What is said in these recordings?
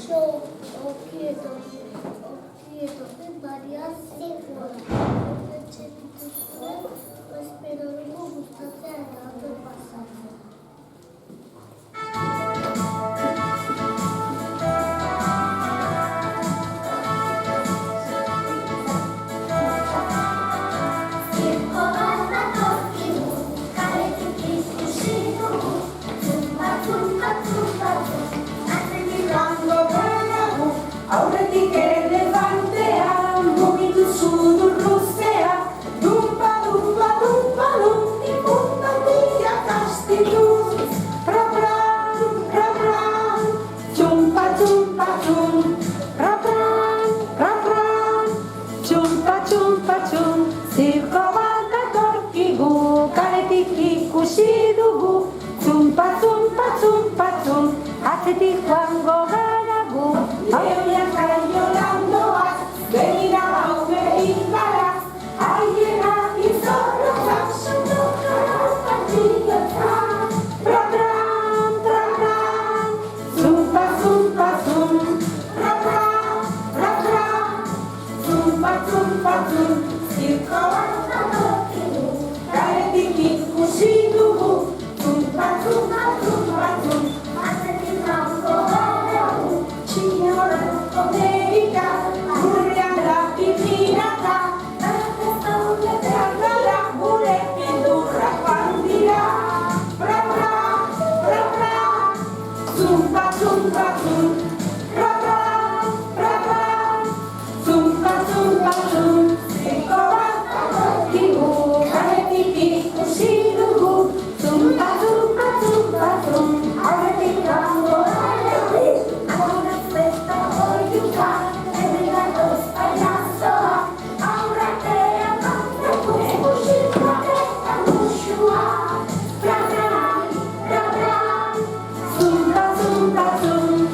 Show quieto de varias figuras. Espero no gustate andando pasando. Aurretik elefantea, mugitu sudur luzea, dumpa, dumpa, dumpa, dum, ipuntatik astituz. Rapran, rapran, txumpa, txumpa, txum, rapran, rapran, txumpa, txumpa, txum. Zirko bat datorkigu, kaletik ikusi dugu, txumpa, txumpa, txumpa, txum, atzetik joango gara gu. Leoiak kaiolandoaz, begira haume ingara, haienak izorrotzak, sotokara partilotzak. Rapran, rapran, zumpa, zumpa, zum, rapran, rapran, zumpa, zumpa, zum. Zirko bat datorkigu, kaletik ikusi dugu, zumpa, zumpa, zumpa, zum, atzetik joango gara gu. Amerika, gurrean da pipirata, Zergala gure pildurra pandira. Rapra, rapra, zumpa, zumpa, zum, rapra, rapra, zumpa, zumpa, zum. Zirko bat datorkigu, kaletik ikusi dugu, zumpa, zumpa, zumpa, zum, aurretik joango gara gu. Zumpa, zumpa, zum,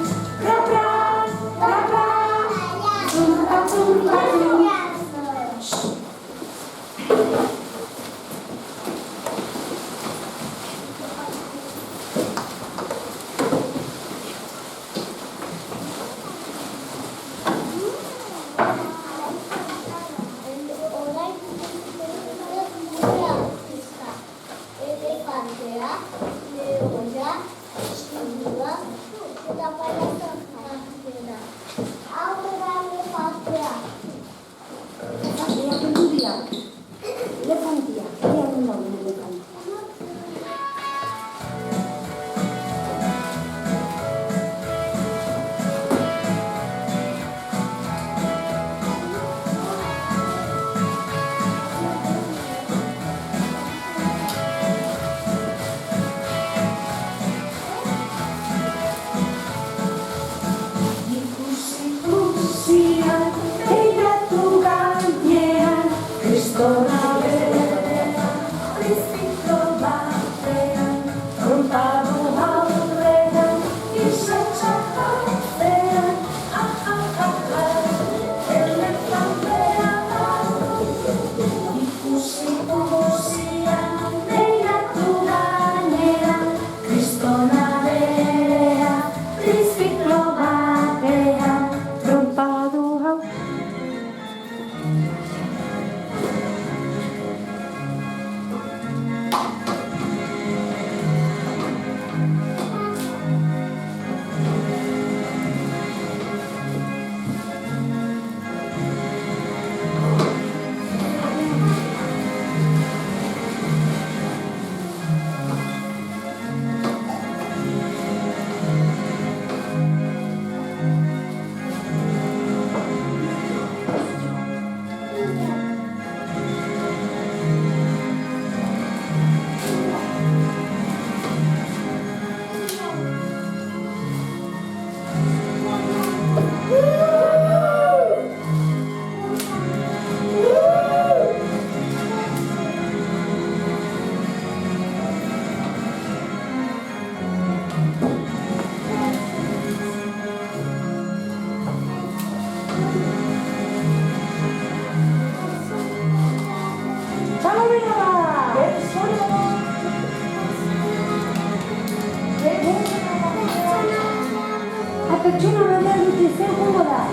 perciò non avevo detto sicura,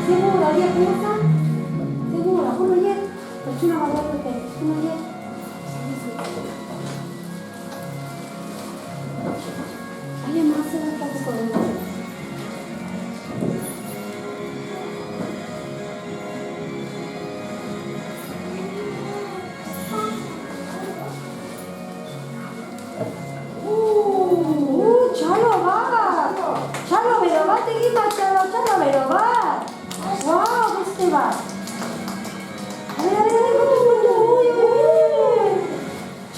sicura, dia cosa? Sicura, come dia? Perciò non avevo detto, come dia? Aia, ma se non faccio cosa? चलो बाबा चलो मेरा बात की बात चलो चलो मेरा बात वाह किसके बात अरे अरे अरे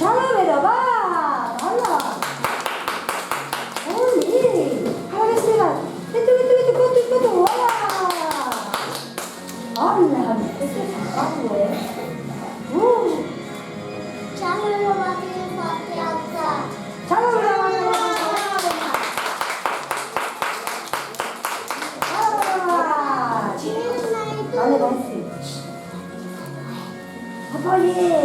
चलो मेरा बात Allah Oli kalau kiसके बात itu wah Allah itu apa ya Jangan lupa pakai apa. चलो मेरा बात Olha, vai ser. Olha!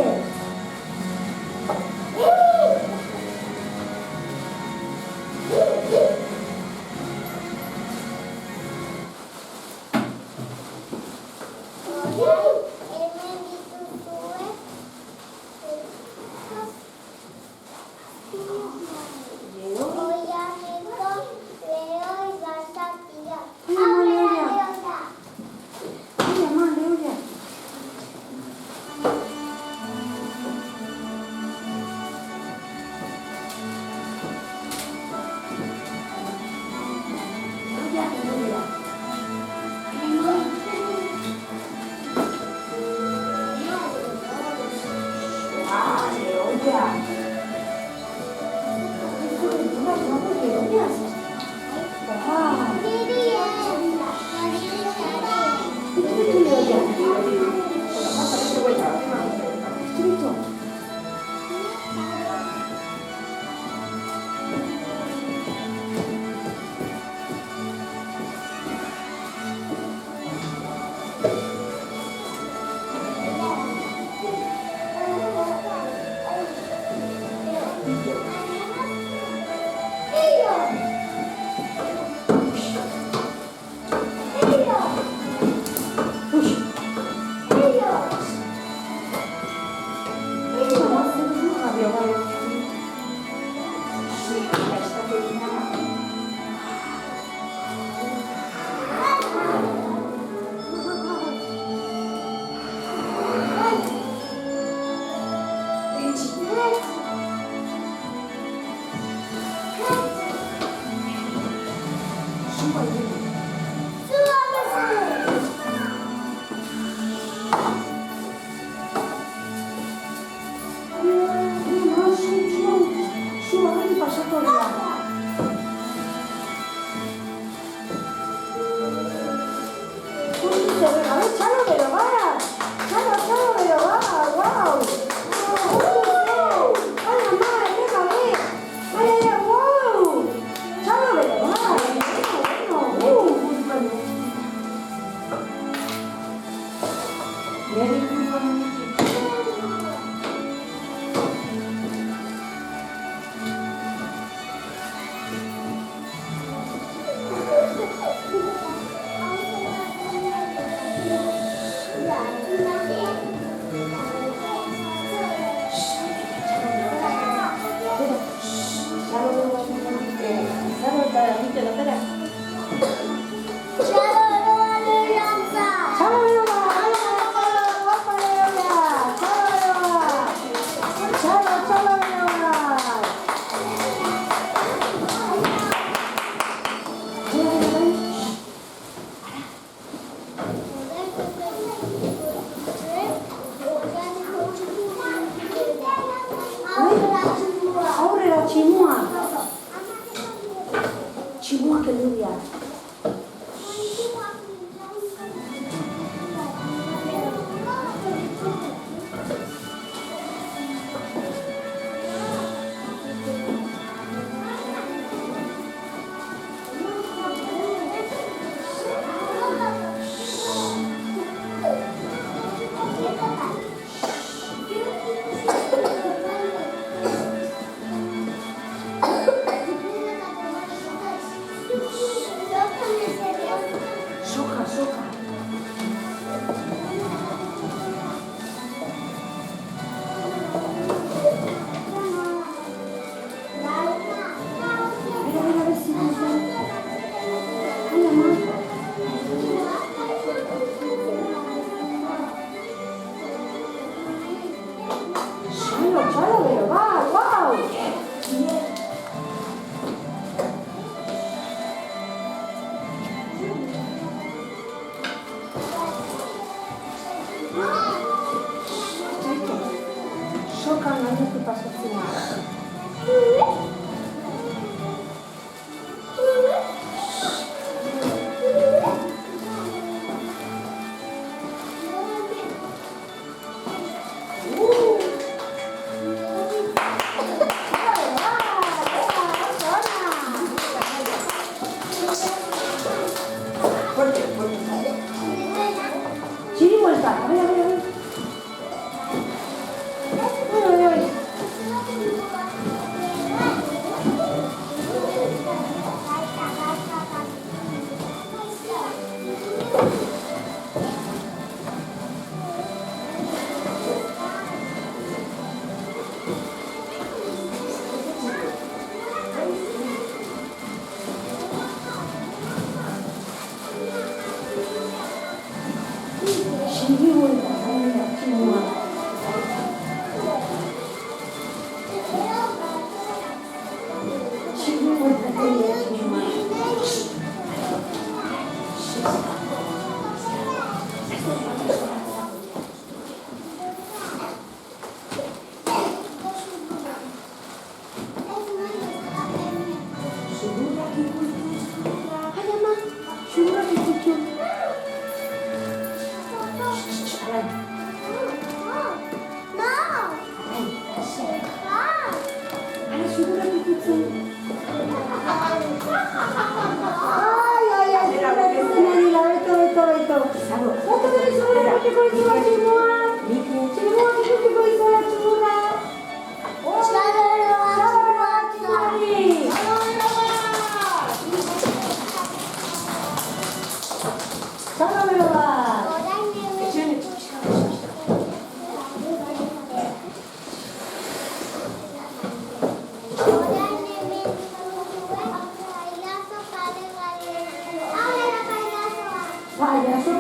Olha, mãe, olha.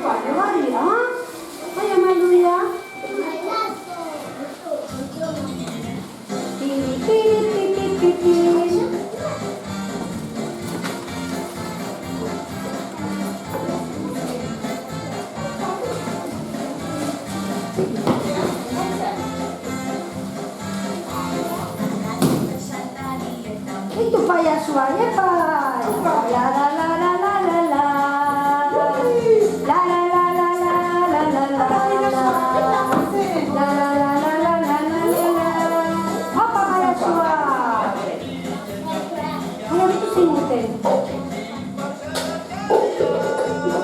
fare, Maria? Vai a Maria? E tu fai a sua, e fai! La la la la la la la. La la la la la la la la la. La la la la la la la la. Hoppa, vai a sua! Vai a ver tu singute.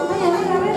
Vai a ver, a ver.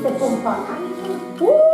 Itu pompa, pompa.